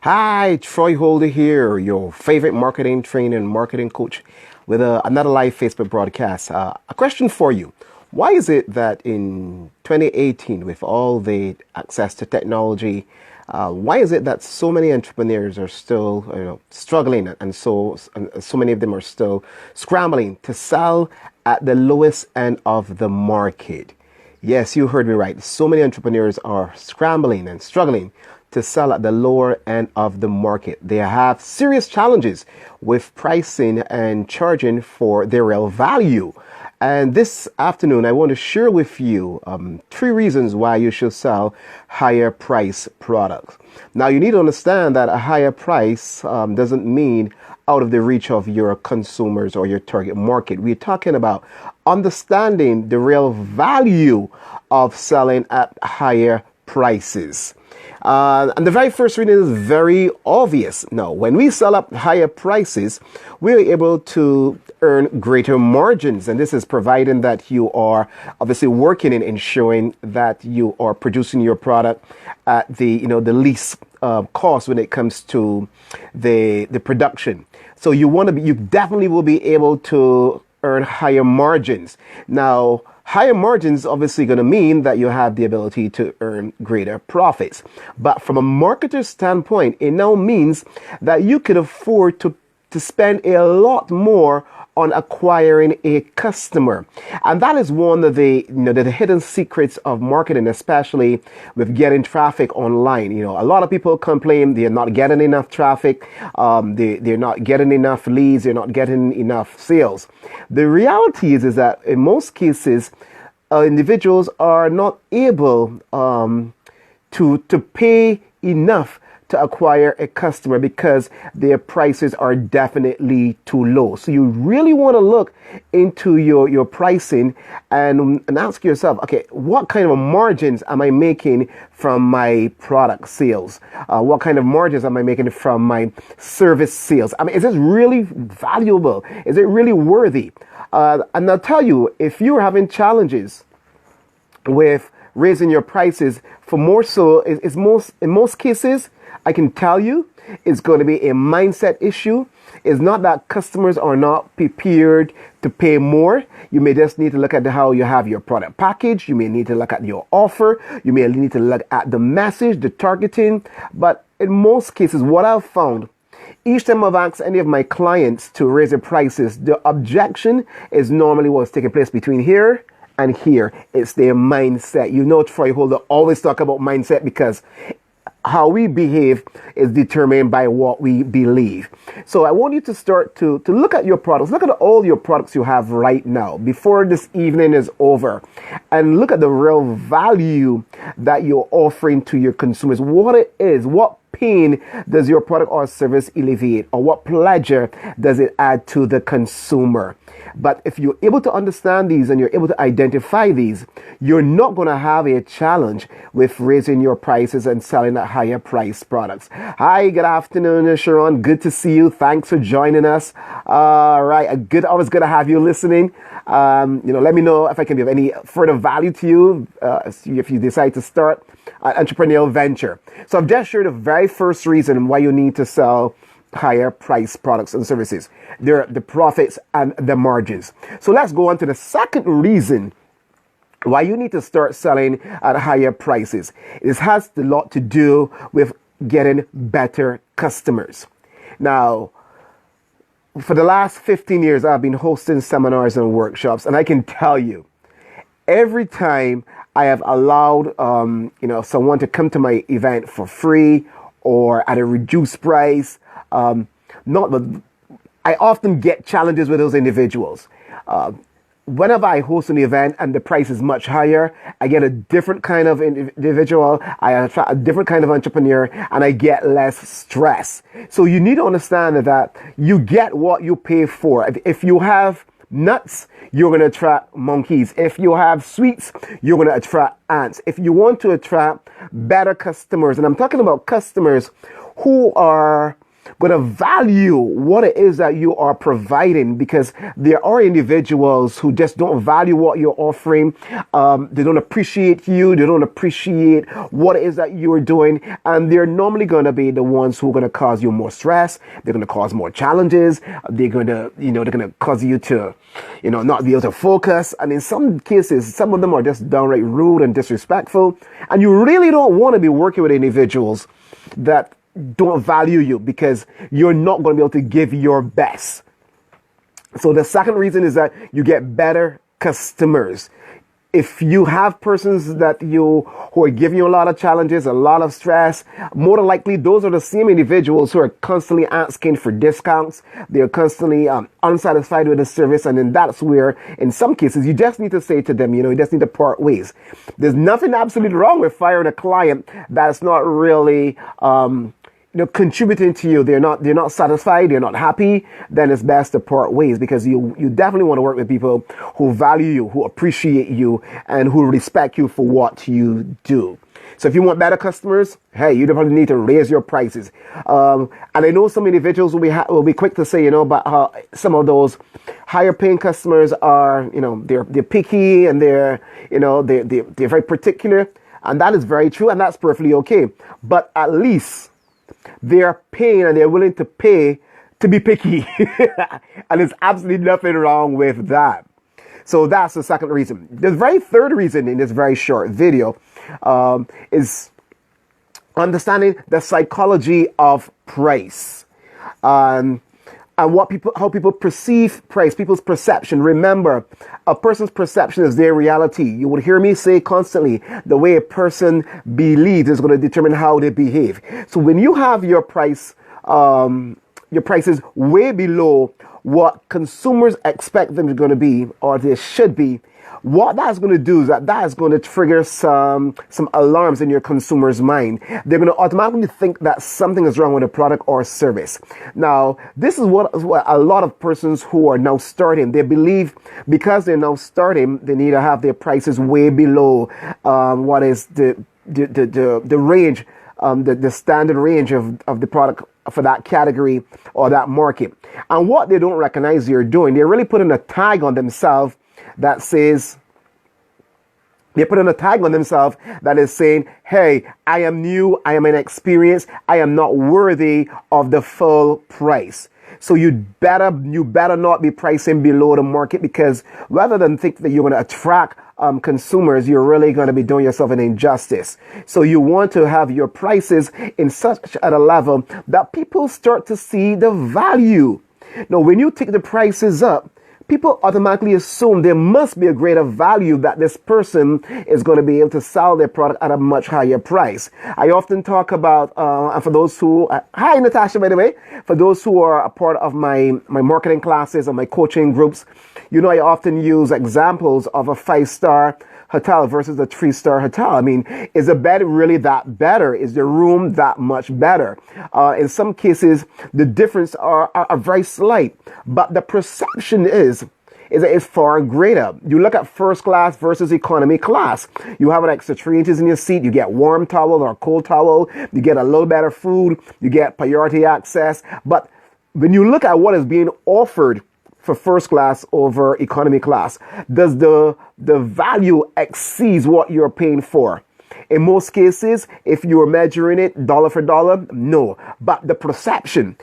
Hi, Troy Holder here, your favorite marketing trainer and marketing coach with another live Facebook broadcast. A question for you. Why is it that in 2018, with all the access to technology, why is it that so many entrepreneurs are still struggling and so many of them are still scrambling to sell at the lowest end of the market? Yes, you heard me right. So many entrepreneurs are scrambling and struggling to sell at the lower end of the market. They have serious challenges with pricing and charging for their real value. And this afternoon, I want to share with you three reasons why you should sell higher price products. Now, you need to understand that a higher price doesn't mean out of the reach of your consumers or your target market. We're talking about understanding the real value of selling at higher prices. And the very first reason is very obvious. Now, when we sell up higher prices, we're able to earn greater margins. And this is providing that you are obviously working in ensuring that you are producing your product at the least cost when it comes to the production. So you definitely will be able to earn higher margins. Now, higher margins obviously going to mean that you have the ability to earn greater profits. But from a marketer's standpoint, it now means that you can afford to spend a lot more on acquiring a customer. And that is one of the hidden secrets of marketing, especially with getting traffic online. A lot of people complain they're not getting enough traffic, they're not getting enough leads, they're not getting enough sales. The reality is that in most cases, individuals are not able to pay enough to acquire a customer because their prices are definitely too low. So you really want to look into your pricing and ask yourself, okay, what kind of margins am I making from my product sales? What kind of margins am I making from my service sales? I mean, is this really valuable? Is it really worthy? And I'll tell you, if you're having challenges with raising your prices, for more so, in most cases, I can tell you it's going to be a mindset issue. It's not that customers are not prepared to pay more. You may just need to look at how you have your product package. You may need to look at your offer. You may need to look at the message, the targeting. But in most cases, what I've found, each time I've asked any of my clients to raise their prices, the objection is normally what's taking place between here and here. It's their mindset. Troy Holder always talk about mindset because how we behave is determined by what we believe. So I want you to start to look at your products. Look at all your products you have right now before this evening is over. And look at the real value that you're offering to your consumers. What it is, what pain does your product or service alleviate, or what pleasure does it add to the consumer? But if you're able to understand these and you're able to identify these, you're not going to have a challenge with raising your prices and selling at higher price products. Hi, good afternoon, Sharon. Good to see you. Thanks for joining us. All right. Always good to have you listening. Let me know if I can be of any further value to you if you decide to start an entrepreneurial venture. So I've just shared the very first reason why you need to sell higher price products and services. They're the profits and the margins. So let's go on to the second reason why you need to start selling at higher prices. It has a lot to do with getting better customers. Now, for the last 15 years, I've been hosting seminars and workshops, and I can tell you, every time I have allowed someone to come to my event for free or at a reduced price, I often get challenges with those individuals. Whenever I host an event and the price is much higher, I get a different kind of individual, I attract a different kind of entrepreneur, and I get less stress. So you need to understand that you get what you pay for. If you have nuts, you're going to attract monkeys. If you have sweets, you're going to attract ants. If you want to attract better customers, and I'm talking about customers who are going to value what it is that you are providing, because there are individuals who just don't value what you're offering. They don't appreciate you. They don't appreciate what it is that you're doing. And they're normally going to be the ones who are going to cause you more stress. They're going to cause more challenges. They're going to, they're going to cause you to, not be able to focus. And in some cases, some of them are just downright rude and disrespectful. And you really don't want to be working with individuals that don't value you, because you're not going to be able to give your best. So the second reason is that you get better customers. If you have persons who are giving you a lot of challenges, a lot of stress, more than likely those are the same individuals who are constantly asking for discounts. They're constantly unsatisfied with the service, and then that's where, in some cases, you just need to say to them, you just need to part ways. There's nothing absolutely wrong with firing a client that's not really contributing to you. They're not satisfied, they're not happy. Then it's best to part ways, because you definitely want to work with people who value you, who appreciate you, and who respect you for what you do. So if you want better customers, hey, you definitely need to raise your prices. And I know some individuals will be quick to say, but some of those higher paying customers are, they're picky, and they're very particular, and that is very true, and that's perfectly okay. But at least they're paying, and they're willing to pay to be picky. And there's absolutely nothing wrong with that. So that's the second reason. The very third reason in this very short video is understanding the psychology of price. And how people perceive price, people's perception. Remember, a person's perception is their reality. You would hear me say constantly, the way a person believes is going to determine how they behave. So when you have your prices way below what consumers expect them to going to be, or they should be, what that's going to do is that is going to trigger some alarms in your consumer's mind. They're going to automatically think that something is wrong with a product or service. Now, this is what a lot of persons who are now starting, they believe because they're now starting, they need to have their prices way below what is the range, the standard range of the product for that category or that market. And what they don't recognize they're doing, they're really putting a tag on themselves that says, that is saying, hey, I am new, I am inexperienced, I am not worthy of the full price. So you better not be pricing below the market, because rather than think that you're going to attract consumers, you're really going to be doing yourself an injustice. So you want to have your prices in such at a level that people start to see the value. Now, when you take the prices up, people automatically assume there must be a greater value, that this person is going to be able to sell their product at a much higher price. I often talk about, and for those who, hi Natasha, by the way, for those who are a part of my marketing classes or my coaching groups, I often use examples of a 5-star hotel versus a 3-star hotel. I mean, is the bed really that better? Is the room that much better? In some cases, the difference are very slight, but the perception is that it's far greater. You look at first class versus economy class. You have an extra 3 inches in your seat. You get warm towel or cold towel. You get a little better food. You get priority access. But when you look at what is being offered for first class over economy class, does the value exceeds what you're paying for? In most cases, if you're measuring it dollar for dollar, no. But the perception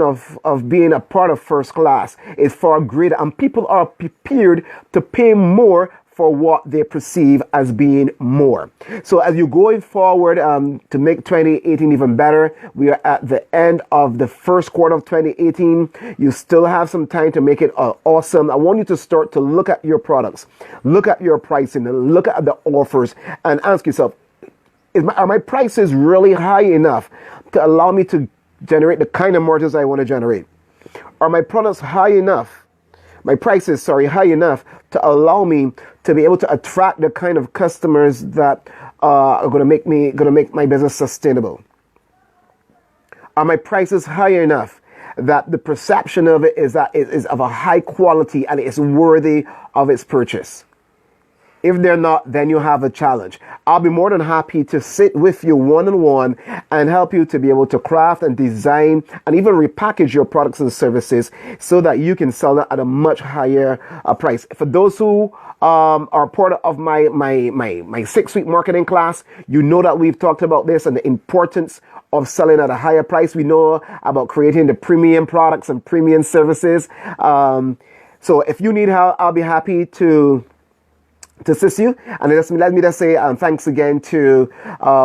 of being a part of first class is far greater, and people are prepared to pay more for what they perceive as being more. So as you're going forward to make 2018 even better, we are at the end of the first quarter of 2018. You still have some time to make it awesome. I want you to start to look at your products, look at your pricing, and look at the offers, and ask yourself, are my prices really high enough to allow me to generate the kind of margins I want to generate? Are my products high enough? My prices, high enough to allow me to be able to attract the kind of customers that are going to make my business sustainable? Are my prices high enough that the perception of it is that it is of a high quality and it is worthy of its purchase? If they're not, then you have a challenge. I'll be more than happy to sit with you one-on-one and help you to be able to craft and design and even repackage your products and services so that you can sell them at a much higher price. For those who are part of my 6-week marketing class, you know that we've talked about this and the importance of selling at a higher price. We know about creating the premium products and premium services. So if you need help, I'll be happy to assist you. And let me just say thanks again to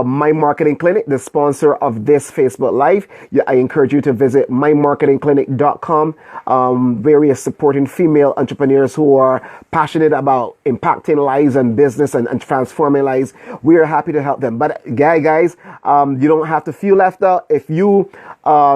My Marketing Clinic, the sponsor of this Facebook Live. I encourage you to visit mymarketingclinic.com, various supporting female entrepreneurs who are passionate about impacting lives and business and transforming lives. We are happy to help them. But guys, you don't have to feel left out. If you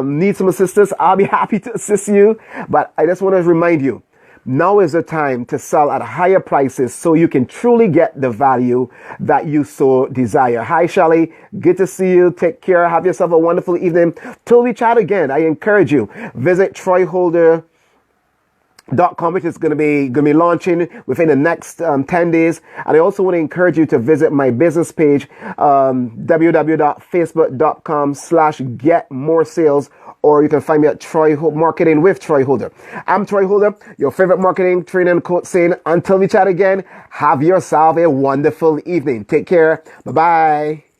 need some assistance, I'll be happy to assist you. But I just want to remind you, now is the time to sell at higher prices so you can truly get the value that you so desire. Hi, Shelly. Good to see you. Take care. Have yourself a wonderful evening. Till we chat again, I encourage you, visit TroyHolder.com, which is going to be launching within the next 10 days. And I also want to encourage you to visit my business page, www.facebook.com/getmoresales, or you can find me at Marketing with Troy Holder. I'm Troy Holder, your favorite marketing trainer and coach, saying until we chat again, have yourself a wonderful evening. Take care. Bye-bye.